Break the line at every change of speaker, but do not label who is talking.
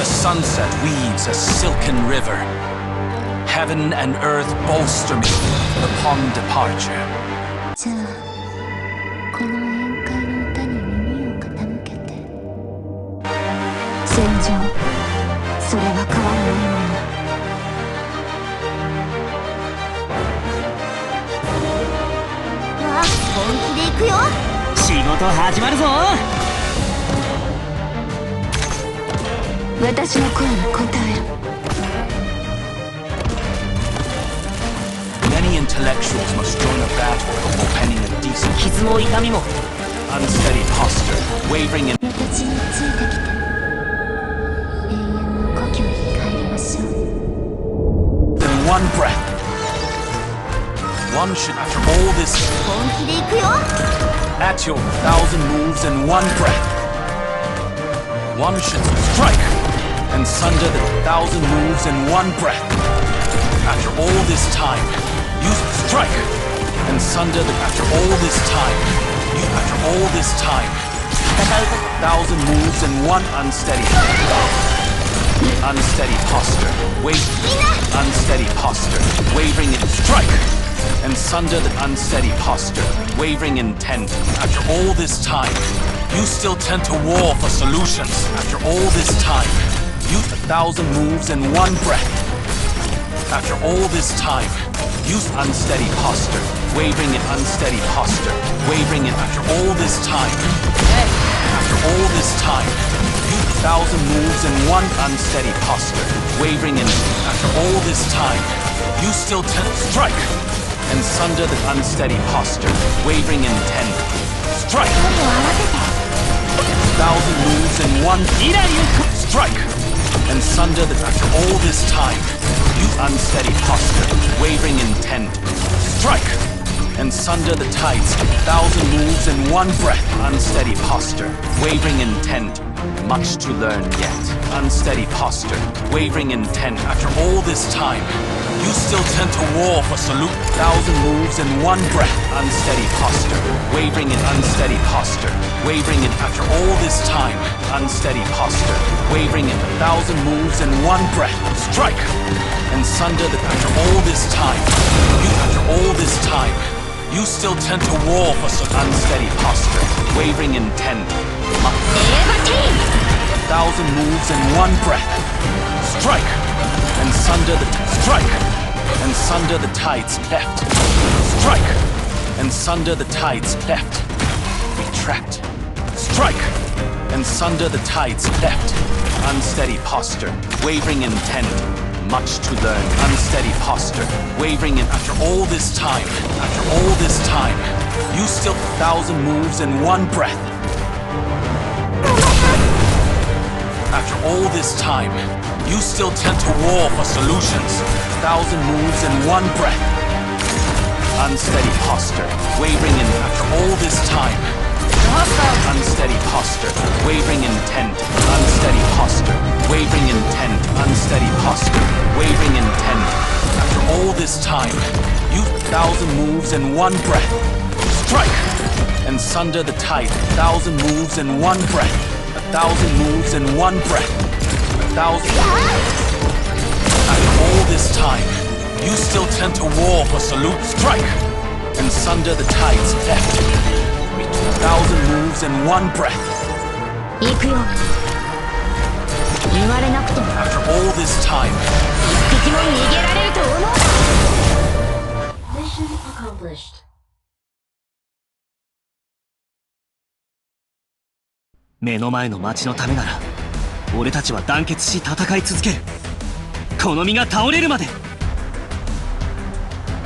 The sunset weaves a silken river. Heaven and earth bolster me upon departure.
じゃあこの宴会の歌に耳を傾けて。戦場、それは変わらないもの。わあ、本気で行くよ。
仕事始まるぞ。
私の声に応えろ。
Many intellectuals must join a battle before penning a decent.
傷も痛みも
Unsteady posture, wavering in.
私についてきて。永遠の故郷に帰りましょう。
In one breath. One should, after all this,
本気で行くよ。
at your thousand moves in one breath. One should strike and sunder the thousand moves in one breath. After all this time, you strike and sunder the. After all this time, you. After all this time, thousand moves in one unsteady. Unsteady posture, wait. Unsteady posture, wavering in strike and sunder the unsteady posture, wavering intent. After all this time, you still tend to war for solutions. After all this time, use 1,000 moves in one breath. After all this time, use unsteady posture, wavering in unsteady posture, wavering in. After all this time, after all this time, use 1,000 moves in one unsteady posture, wavering in. After all this time, you still tend to strike and sunder the unsteady posture, wavering in 10. Strike! 1,000 moves in one. Strike! And sunder the. After all this time, use unsteady posture, wavering intent. Strike! And sunder the tides. 1,000 moves in one breath. Unsteady posture, wavering intent. Much to learn yet. Unsteady posture, wavering intent. After all this time, you still tend to war for salute. 1,000 moves in one breath. Unsteady posture, wavering in unsteady posture, wavering in. After all this time, unsteady posture, wavering in. 1,000 moves in one breath. Strike and sunder the. After all this time, you. After all this time, you still tend to war for unsteady posture, wavering intent. 1,000 moves in one breath. Strike and sunder the. Strike and sunder the tides left. Strike and sunder the tides left. Retract. Strike and sunder the tides left. Unsteady posture, wavering intent. Much to learn. Unsteady posture, wavering in. After all this time, after all this time, you still 1,000 moves in one breath. After all this time, you still tend to war for solutions. 1,000 moves in one breath. Unsteady posture, wavering in. After all this time, unsteady posture, wavering intent. Unsteady posture, wavering intent. Unsteady posture, wavering intent. After all this time, you 1,000 moves in one breath. Strike and sunder the tide. 1,000 moves in one breath. 1,000 moves in one breath. 1,000. After all this time, you still tend to war for salute. Strike and sunder the tides left. 1,000 moves in one breath.
行くよ。言われなくても。
After all this time,
一匹も逃げられると思うな。
Mission accomplished.
目の前の町のためなら俺たちは団結し戦い続ける。この身が倒れるまで。